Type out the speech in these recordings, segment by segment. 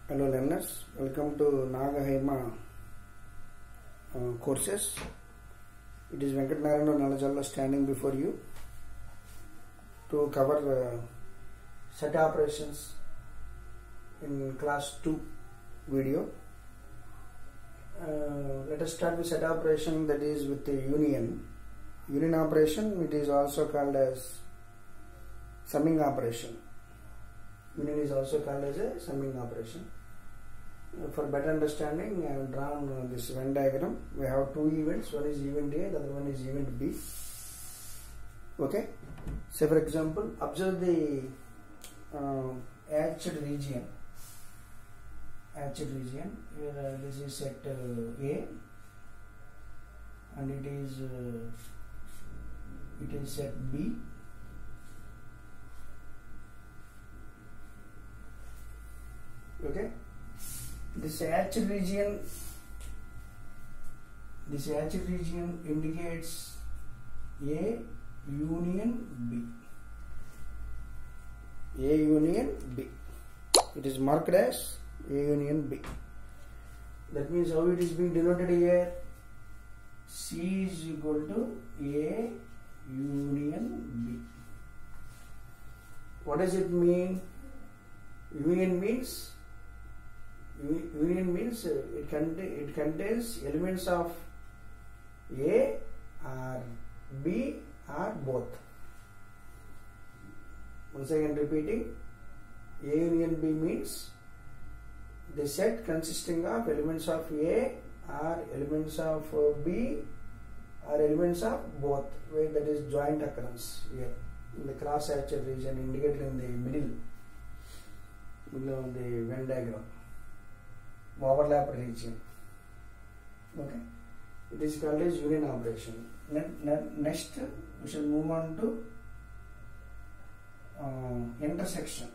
Hello learners, welcome to Nagahema courses. It is Venkat Narayana Nalajalla standing before you to cover set operations in class 2 video. Let us start with set operation, that is with the union. Union operation, it is also called as summing operation. Union is also called as a summing operation. For better understanding, I have drawn this Venn diagram. We have two events. One is event A, the other one is event B. Okay. Say for example, observe the hatched region. Hatched region. Here, this is set A, and it is set B. Okay. This hatched region indicates A union B. A union B. It is marked as A union B. That means how it is being denoted here? C is equal to A union B. What does it mean? Union means it contains elements of A or B or both. Once again repeating, A union B means the set consisting of elements of A or elements of B or elements of both, where that is joint occurrence here in the cross-hatched region indicated in the middle of the Venn diagram. Overlap region. Okay, it is called as union operation. Next, we shall move on to intersection.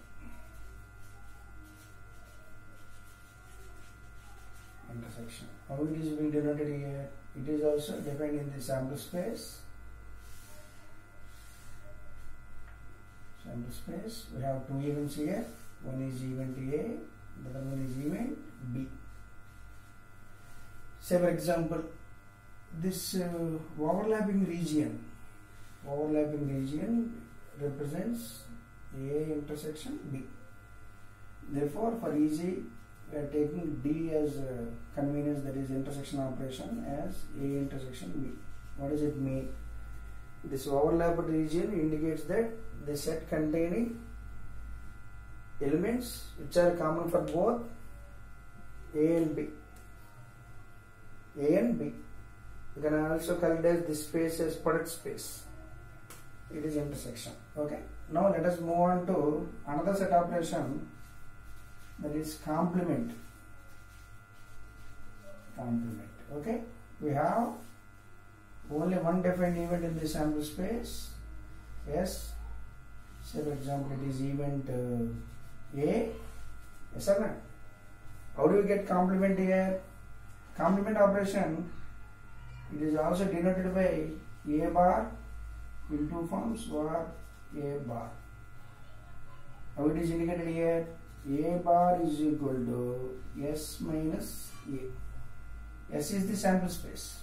Intersection. How it is being denoted here? It is also defined in the sample space. Sample space. We have two events here. One is event A, the other one is event B. Say for example, this overlapping region represents A intersection B. Therefore, for easy, we are taking D as convenience, that is intersection operation, as A intersection B. What does it mean? This overlapped region indicates that the set containing elements which are common for both A and B. A and B. You can also call it as this space as product space. It is intersection. Okay. Now let us move on to another set operation, that is complement. Complement. Okay. We have only one defined event in the sample space. Yes. Say for example, it is event A. Yes or no? How do we get complement here? Complement operation, it is also denoted by A bar in two forms or A bar. How it is indicated here? A bar is equal to S minus A. S is the sample space.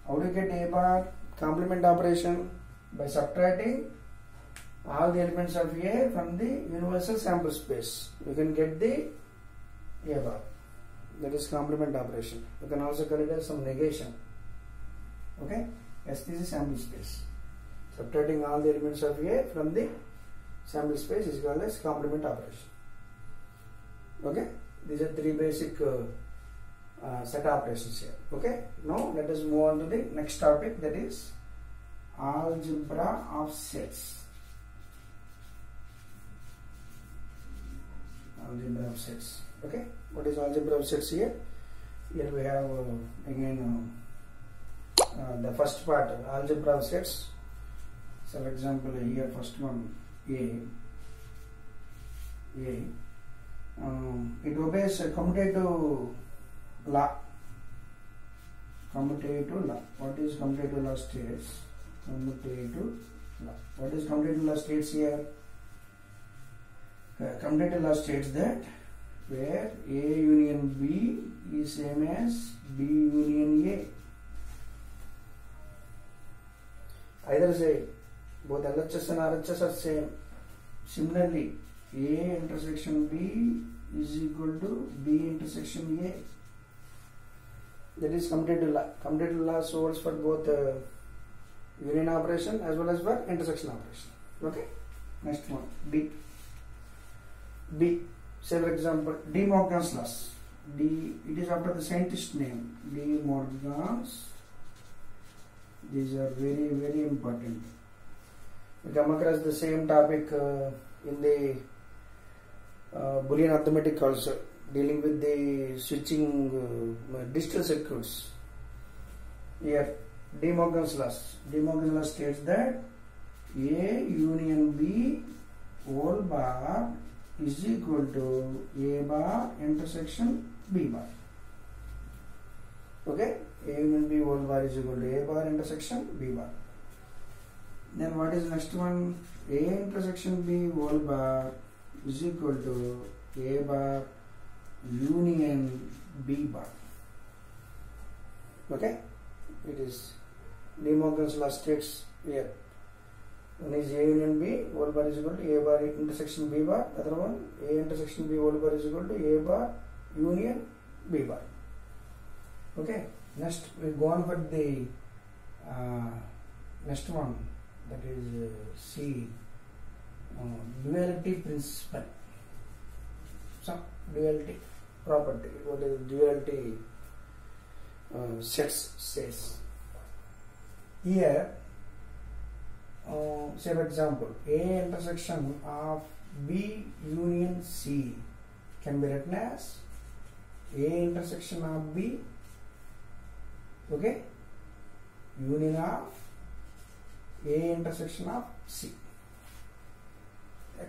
How do you get A bar? Complement operation by subtracting all the elements of A from the universal sample space. You can get the A bar. That is complement operation. You can also call it as some negation. Okay? S is the sample space. Subtracting all the elements of A from the sample space is called as complement operation. Okay? These are three basic set operations here. Okay? Now let us move on to the next topic, that is algebra of sets. Algebra of sets. Okay, what is algebra of sets here? Here we have again the first part, algebra of sets. So, for example, here first one A. It obeys a commutative law. Commutative law. What is commutative law states? Commutative law. What is commutative law states here? Commutative law states that where A union B is same as B union A. Either side, both LHS and RHS are same. Similarly, A intersection B is equal to B intersection A. That is commutative law. Commutative law holds for both union operation as well as for intersection operation. Okay. Next one, B. B. Say for example, De Morgan's laws. It is after the scientist name. De Morgan's. These are very, very important. We come across the same topic in the Boolean arithmetic also, dealing with the switching digital circuits. Here, De Morgan's laws. De Morgan's law states that A union B whole bar is equal to A bar intersection B bar. Okay, A union B whole bar is equal to A bar intersection B bar. Then what is next one? A intersection B whole bar is equal to A bar union B bar. Okay, it is De Morgan's law states here. One is A union B whole bar is equal to A bar intersection B bar. Other one, A intersection B whole bar is equal to A bar union B bar. Okay. Next we go on for the next one, that is C, duality principle. Some duality property. What is duality sets says? Here, say for example, A intersection of B union C can be written as A intersection of B, okay, union of A intersection of C.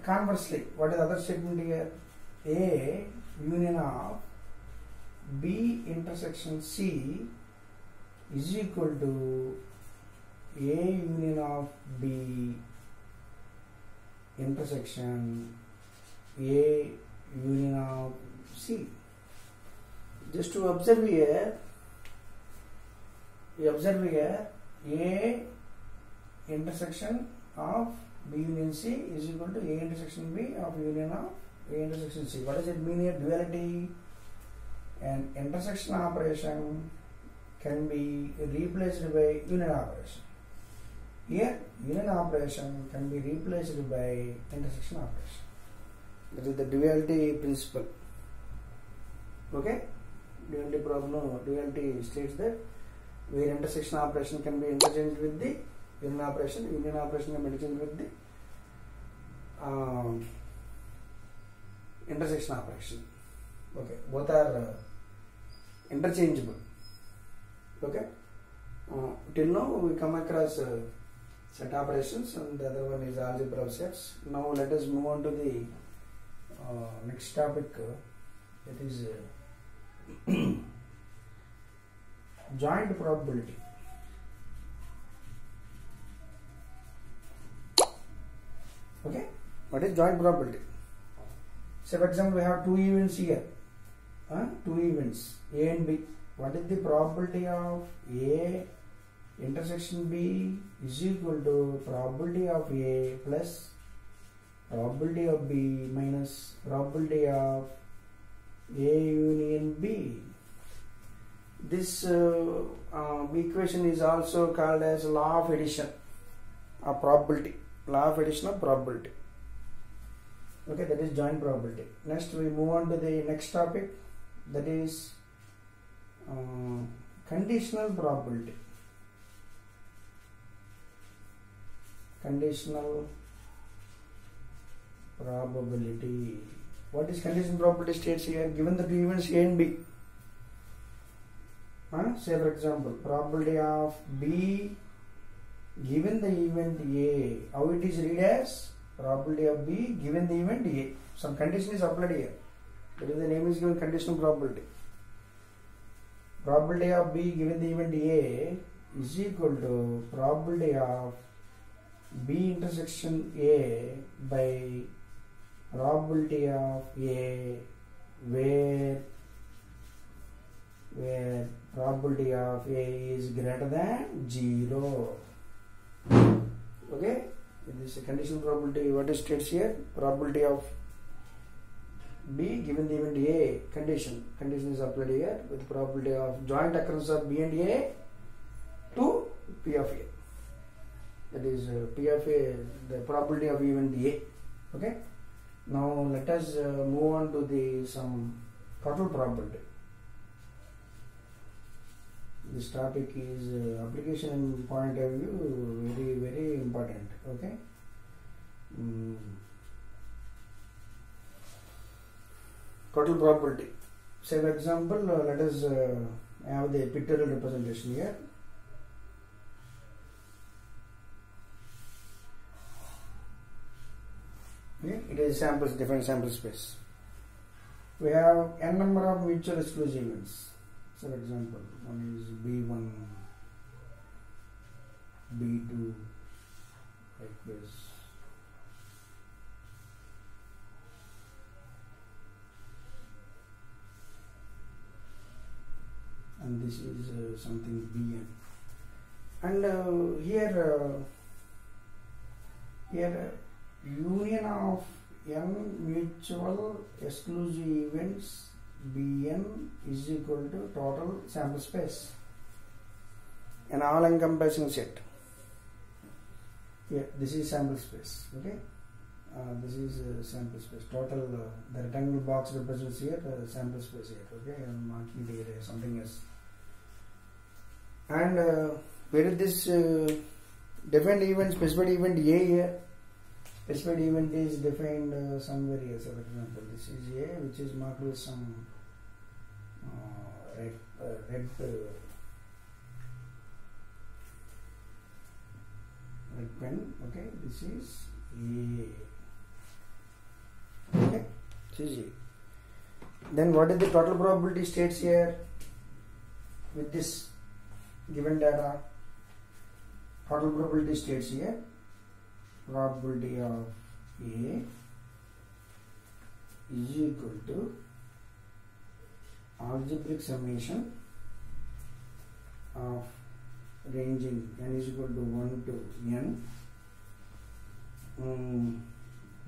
Conversely, what is the other statement here? A union of B intersection C is equal to A union of B intersection A union of C. Just to observe here, we observe here A intersection of B union C is equal to A intersection B of union of A intersection C. What does it mean here? Duality. An intersection operation can be replaced by union operation. Here, union operation can be replaced by intersection operation. That is the duality principle. Okay? Duality problem, duality states that where intersection operation can be interchanged with the union operation can be interchanged with the intersection operation. Okay, both are interchangeable. Okay, till now we come across set operations, and the other one is algebra of sets. Now let us move on to the next topic, that is joint probability. Okay, what is joint probability? So for example, we have two events here, two events A and B. What is the probability of A intersection B is equal to probability of A plus probability of B minus probability of A union B. This equation is also called as law of addition of probability. Law of addition of probability. Okay, that is joint probability. Next we move on to the next topic, that is conditional probability. Conditional probability. What is conditional probability states here? Given the two events A and B. Say for example, probability of B given the event A. How it is read as? Probability of B given the event A. Some condition is applied here. That is, the name is given conditional probability. Probability of B given the event A is equal to probability of B intersection A by probability of A where probability of A is greater than 0. Okay, this is a conditional probability. What it states here? Probability of B given the event A, condition is applied here with probability of joint occurrence of B and A to P of A. That is P of A, the probability of event A. Okay. Now let us move on to the some total probability. This topic is application point of view very important. Okay. Total probability. Say for example, let us have the pictorial representation here. Okay. It is samples, different sample space. We have n number of mutual exclusive events. So for example, one is B1, B2, like this. And this is something Bn. And here union of n mutual exclusive events Bn is equal to total sample space, an all-encompassing set. Yeah, this is sample space. Okay, this is sample space. Total the rectangular box represents here sample space here. Okay, I am marking it here something else. And where is this defined event, specified event A here? Specified event is defined somewhere here. So, for example, this is A, which is marked with some red pen. Okay, this is A. Okay, this is A. Then what is the total probability states here with this given data? Total probability states here probability of A is equal to algebraic summation of ranging n is equal to 1 to n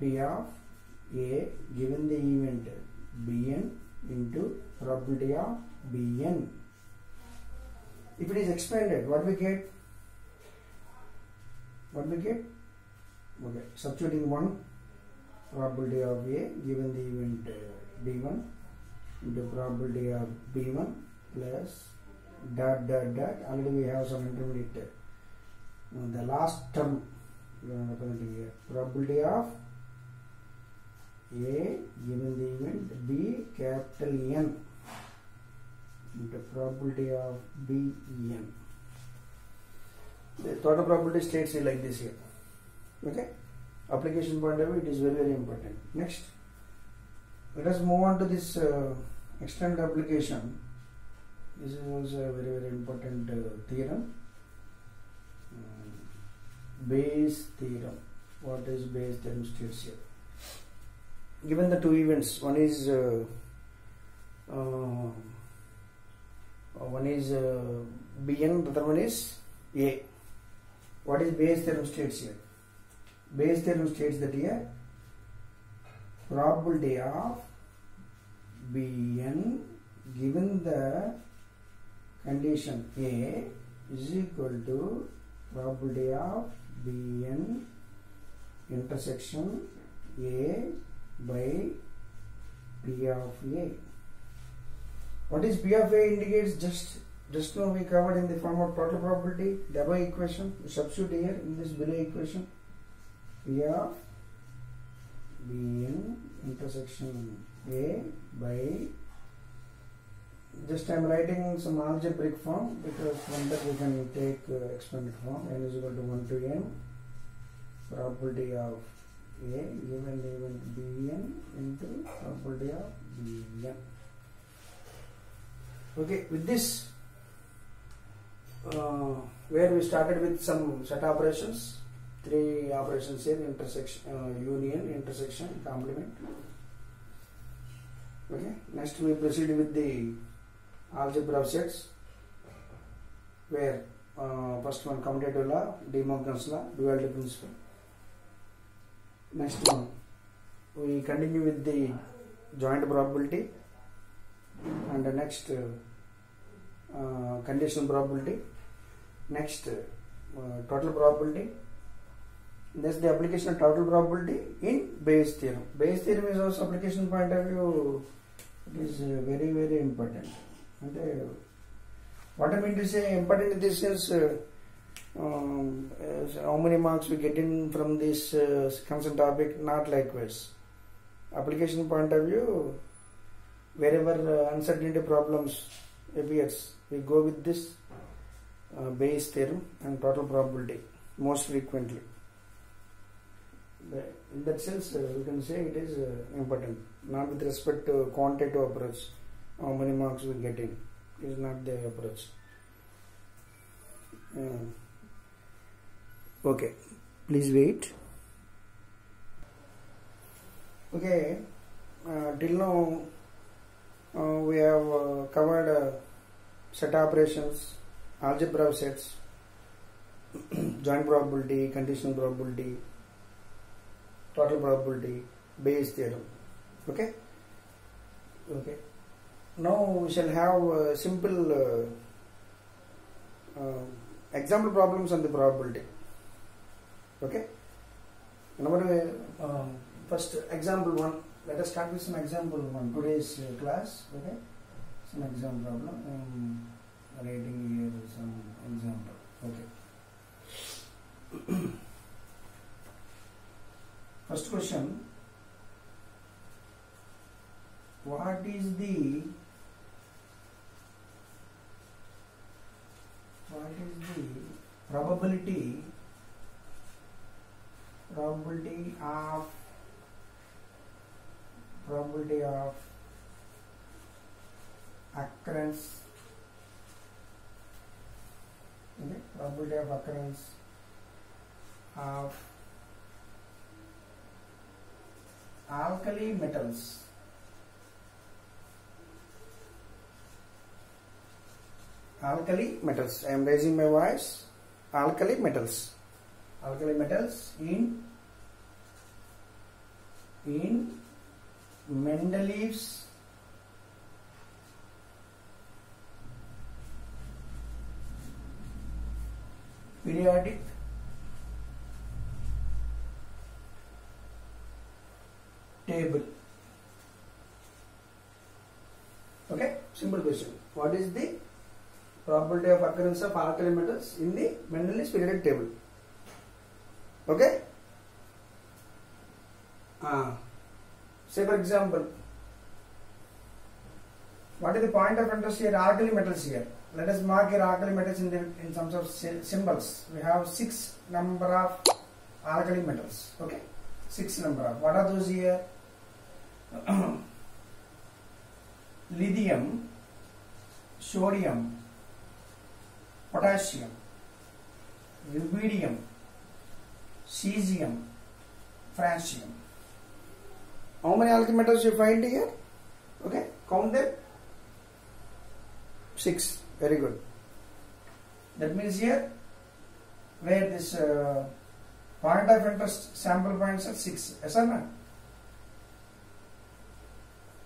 P of A given the event Bn into probability of Bn. If it is expanded, what we get? Okay, substituting 1 probability of A given the event B1 into probability of B1 plus dot. Already we have some intermediate. The last term we are representing here. Probability of A given the event B capital N into probability of Bn. The total probability states like this here. Okay, application point of view, it is very important. Next, let us move on to this extended application. This is also a very important theorem. Bayes theorem. What is Bayes theorem states here? Given the two events, one is Bn, the other one is A. What is Bayes theorem states here? Bayes theorem states that here probability of Bn given the condition A is equal to probability of Bn intersection A by P of A. What is P of A indicates? Just now we covered in the form of total probability, the above equation. We substitute here in this below equation. P of Bn intersection A by, just I am writing some algebraic form because from that we can take expanded form. N is equal to 1 to n probability of A given the event Bn into probability of Bn. Okay, with this where we started with some set operations, 3 operations here: intersection, union, intersection, complement. Okay, next we proceed with the algebra of sets, where first one commutative law, De Morgan's law, duality principle. Next one we continue with the joint probability, and the next conditional probability, next total probability. That's the application of total probability in Bayes theorem. Bayes theorem is also application point of view. It is very, very important. And what I mean to say, important in this sense, how many marks we get in from this concerned topic, not likewise. Application point of view, wherever uncertainty problems appears, we go with this Bayes theorem and total probability most frequently. In that sense, we can say it is important, not with respect to quantitative approach, how many marks we get in. It is not the approach. Okay, please wait. Okay, till now we have covered set operations, algebra of sets, joint probability, conditional probability, total probability, Bayes theorem. Okay. Okay. Now we shall have simple example problems on the probability. Okay. Number first example one. Let us start with some example one. Today's class. Okay. Some example problem. Writing here some example. Okay. First question, what is the probability of occurrence, okay, probability of occurrence of alkali metals I am raising my voice. Alkali metals in Mendeleev's periodic table. Okay, simple question. What is the probability of occurrence of alkali metals in the Mendeleev's periodic table? Okay. Say for example, what is the point of interest here? Alkali metals here. Let us mark here alkali metals in terms of symbols. We have 6 number of alkali metals. Okay, 6 number of. What are those here? Lithium, sodium, potassium, rubidium, cesium, francium. How many alkali metals you find here? Okay, count them. 6. Very good. That means here, where this point of interest sample points are 6. Yes or no?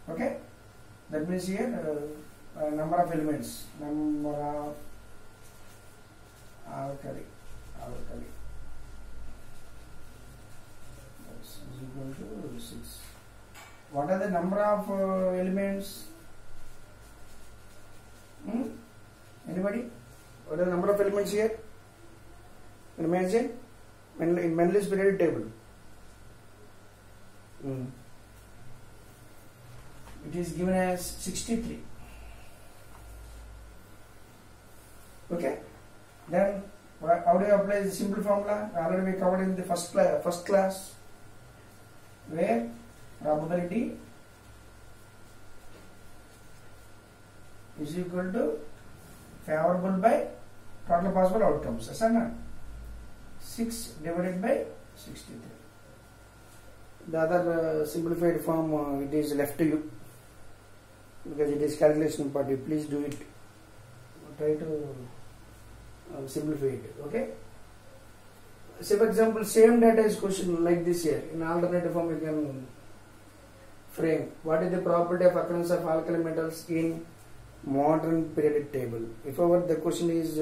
Okay. That means here number of elements. Number of alkali. That's equal to 6. What are the number of elements? Anybody? What are the number of elements here? Imagine in Mendeleev's periodic table. It is given as 63. Okay. Then how do you apply the simple formula? Already we covered in the first class, where probability is equal to favorable by total possible outcomes. Yes or not? 6 divided by 63. The other simplified form it is left to you. because it is calculation part. You please do it. Try to simplify it. Okay. Say for example, same data is question like this here. In alternative form, you can frame. What is the probability of occurrence of alkali metals in modern periodic table? If ever the question is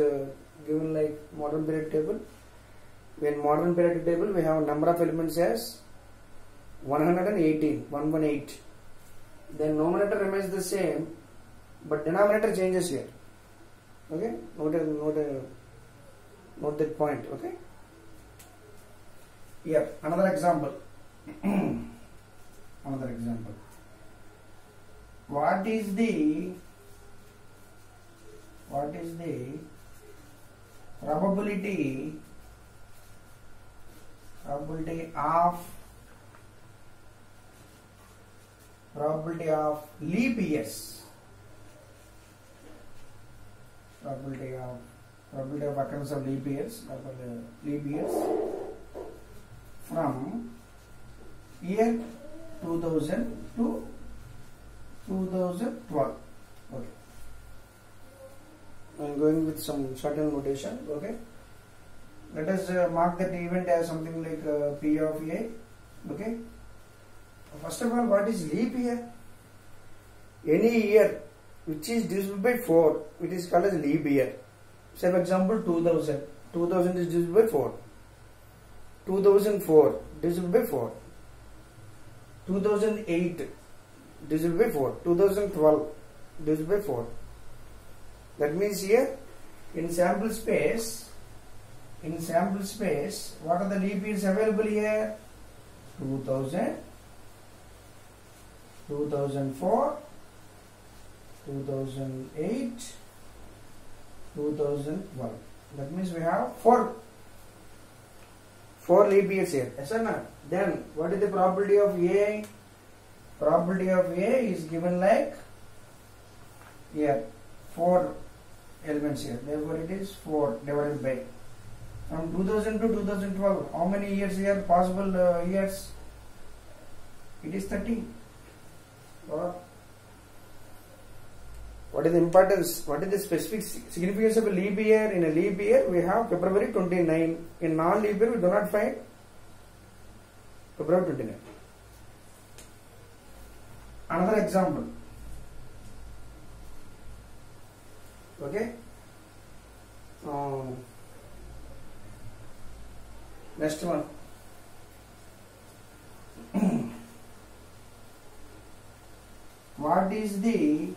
given like modern periodic table, when modern periodic table we have number of elements as 118. Then numerator remains the same, but denominator changes here. Okay, note that point. Okay. Here another example. Another example. What is the probability of leap years? Probability of occurrence of leap years from year 2000 to 2012. Okay. I am going with some certain notation. Okay. Let us mark that event as something like P of A. Okay. First of all, what is leap year? Any year which is divisible by 4, it is called as leap year. Say for example 2000. 2000 is divisible by 4. 2004 divisible by 4. 2008 divisible by 4. 2012 divisible by 4. That means here in sample space, what are the leap years available here? 2000, 2004, 2008, 2012. That means we have four leap years here. Yes or not? Then what is the probability of A? Probability of A is given like here 4 elements here. Therefore it is 4 divided by. From 2000 to 2012, how many years here? Possible years? It is 13. What is the importance? What is the specific significance of a leap year? In a leap year, we have February 29. In non-leap year, we do not find February 29. Another example. Okay. Next one. What is the